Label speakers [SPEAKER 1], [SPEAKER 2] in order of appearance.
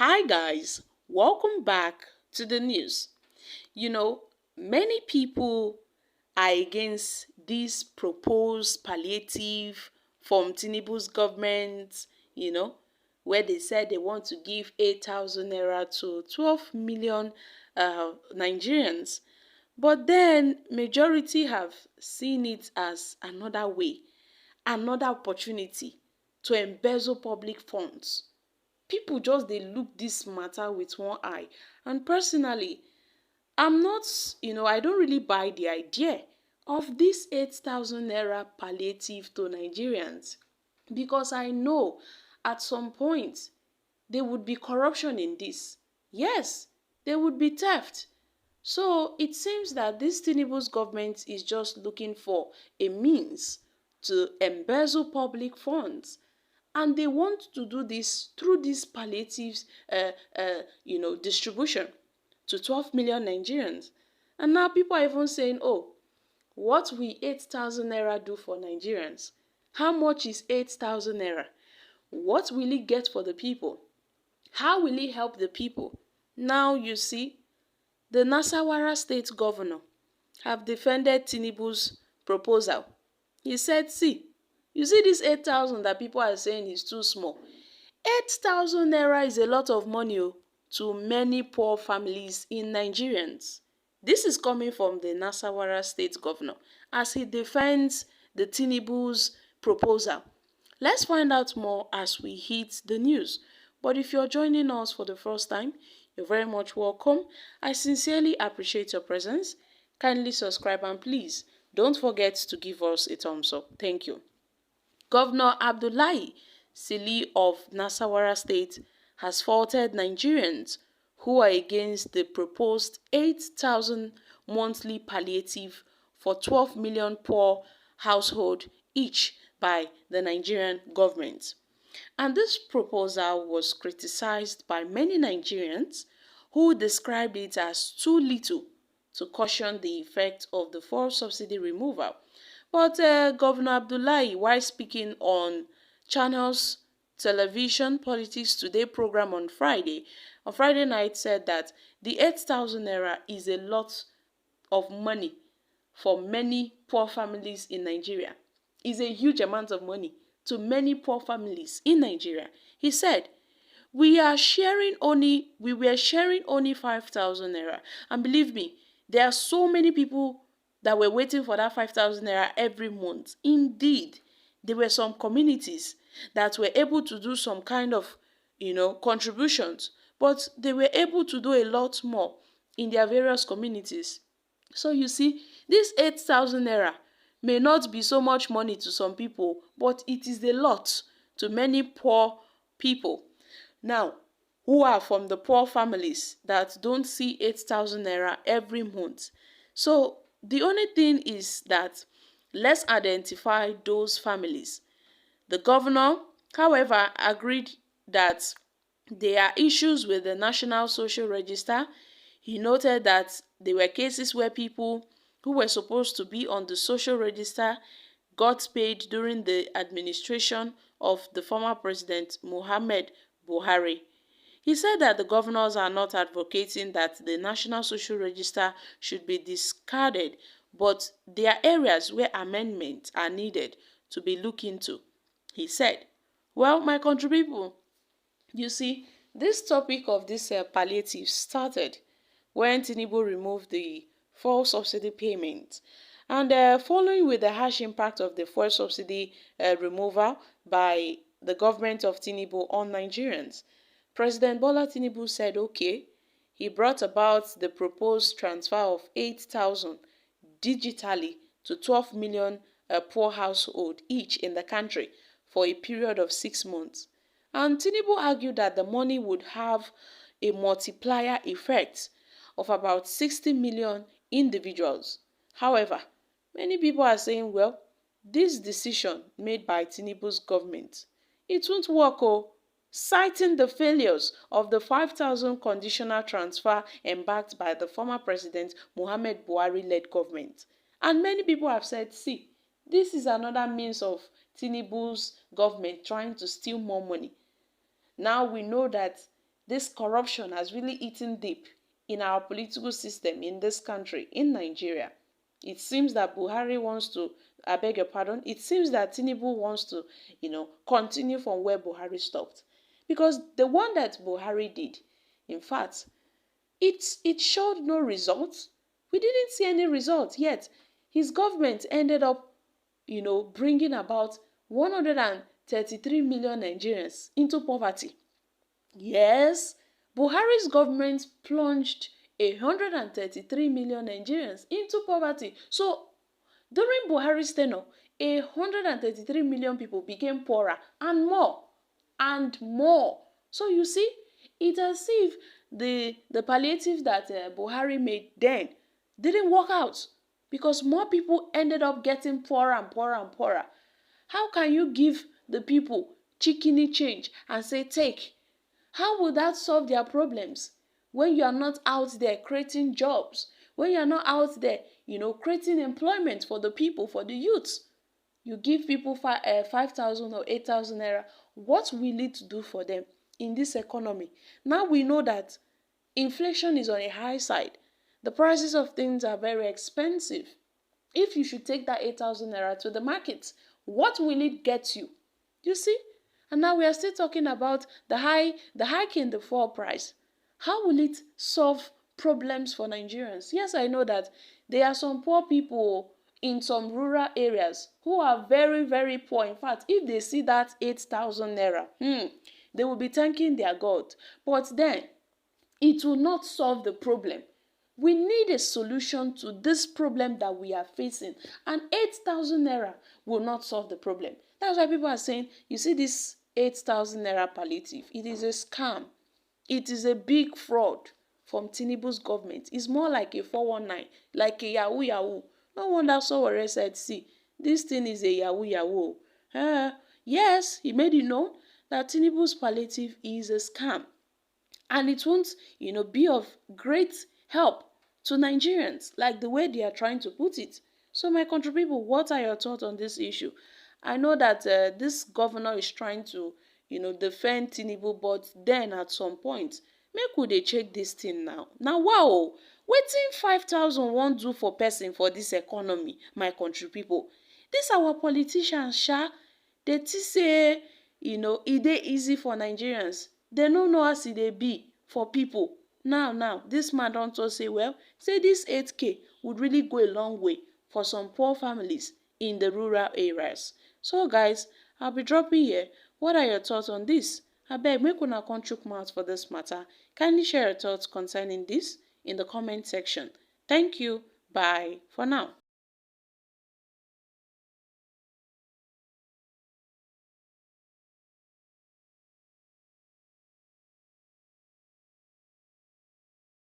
[SPEAKER 1] Hi guys, welcome back to the news. You know, many people are against this proposed palliative from Tinubu's government, where they said they want to give 8,000 naira to 12 million Nigerians. But then majority have seen it as another way, another opportunity to embezzle public funds. People just they look this matter with one eye. And personally, I'm not, I don't really buy the idea of this 8,000 naira palliative to Nigerians, because I know at some point there would be corruption in this. Yes, there would be theft. So it seems that this Tinubu's government is just looking for a means to embezzle public funds, and they want to do this through this palliatives distribution to 12 million Nigerians. And now people are even saying, oh, what will 8,000 naira do for Nigerians? How much is 8,000 naira? What will it get for the people? How will it help the people? Now you see, the Nasarawa state governor have defended Tinubu's proposal. He said, see, you see this 8,000 that people are saying is too small. 8,000 naira is a lot of money to many poor families in Nigerians. This is coming from the Nasarawa state governor as he defends the Tinubu's proposal. Let's find out more as we hit the news. But if you're joining us for the first time, you're very much welcome. I sincerely appreciate your presence. Kindly subscribe and please don't forget to give us a thumbs up. Thank you. Governor Abdullahi of Nasarawa State has faulted Nigerians who are against the proposed 8,000 monthly palliative for 12 million poor households each by the Nigerian government. And this proposal was criticized by many Nigerians who described it as too little to cushion the effect of the fuel subsidy removal. But Governor Abdullahi, while speaking on Channels Television Politics Today program on Friday night, said that the 8,000 naira is a lot of money for many poor families in Nigeria. Is a huge amount of money to many poor families in Nigeria. He said, we were sharing only 5,000 naira. And believe me, there are so many people that were waiting for that 5,000 naira every month. Indeed, there were some communities that were able to do some kind of, contributions, but they were able to do a lot more in their various communities. So you see, this 8,000 naira may not be so much money to some people, but it is a lot to many poor people. Now, who are from the poor families that don't see 8,000 naira every month. So the only thing is that let's identify those families. The governor, however, agreed that there are issues with the National Social Register. He noted that there were cases where people who were supposed to be on the social register got paid during the administration of the former president Muhammad Buhari. He said that the governors are not advocating that the National Social Register should be discarded, but there are areas where amendments are needed to be looked into. He said, well, my country people, you see, this topic of this palliative started when Tinubu removed the fuel subsidy payment. And following with the harsh impact of the fuel subsidy removal by the government of Tinubu on Nigerians, President Bola Tinubu said, okay, he brought about the proposed transfer of 8,000 digitally to 12 million poor households each in the country for a period of 6 months. And Tinubu argued that the money would have a multiplier effect of about 60 million individuals. However, many people are saying, well, this decision made by Tinubu's government, it won't work, citing the failures of the 5,000 conditional transfer embarked by the former president Muhammad Buhari-led government. And many people have said, see, this is another means of Tinubu's government trying to steal more money. Now we know that this corruption has really eaten deep in our political system in this country, in Nigeria. It seems that Buhari wants to, I beg your pardon, it seems that Tinubu wants to, continue from where Buhari stopped. Because the one that Buhari did, in fact, it showed no results. We didn't see any results, yet his government ended up, bringing about 133 million Nigerians into poverty. Yes, Buhari's government plunged 133 million Nigerians into poverty. So, during Buhari's tenure, 133 million people became poorer and more and more. So you see, it's as if the palliative that Buhari made then didn't work out, because more people ended up getting poorer and poorer and poorer. How can you give the people chickeny change and say take? How will that solve their problems when you are not out there creating jobs? When you are not out there, creating employment for the people, for the youths? You give people 5,000 or 8,000 naira. What will it do for them in this economy? Now we know that inflation is on a high side. The prices of things are very expensive. If you should take that 8,000 naira to the market, what will it get you? You see? And now we are still talking about the hike in the fuel price. How will it solve problems for Nigerians? Yes, I know that there are some poor people in some rural areas who are very, very poor. In fact, if they see that 8,000 naira, they will be thanking their God. But then, it will not solve the problem. We need a solution to this problem that we are facing. And 8,000 naira will not solve the problem. That's why people are saying, you see this 8,000 naira palliative, it is a scam. It is a big fraud from Tinubu's government. It's more like a 419, like a yahoo yahoo. No wonder Sowore said, see, this thing is a yahoo yahoo. Yes, he made it known that Tinubu's palliative is a scam. And it won't, be of great help to Nigerians, like the way they are trying to put it. So my country people, what are your thoughts on this issue? I know that this governor is trying to, defend Tinubu, but then at some point, make we dey check this thing now. Now, wow, wetin 5,000 wan do for person for this economy, my country people? This our politicians, they think say, e dey easy for Nigerians. They no know as e dey be for people. Now, this man don talk say, well, say this 8K would really go a long way for some poor families in the rural areas. So guys, I'll be dropping here. What are your thoughts on this? Abeg, make una come chook mouth for this matter. Kindly share your thoughts concerning this in the comment section. Thank you. Bye for now.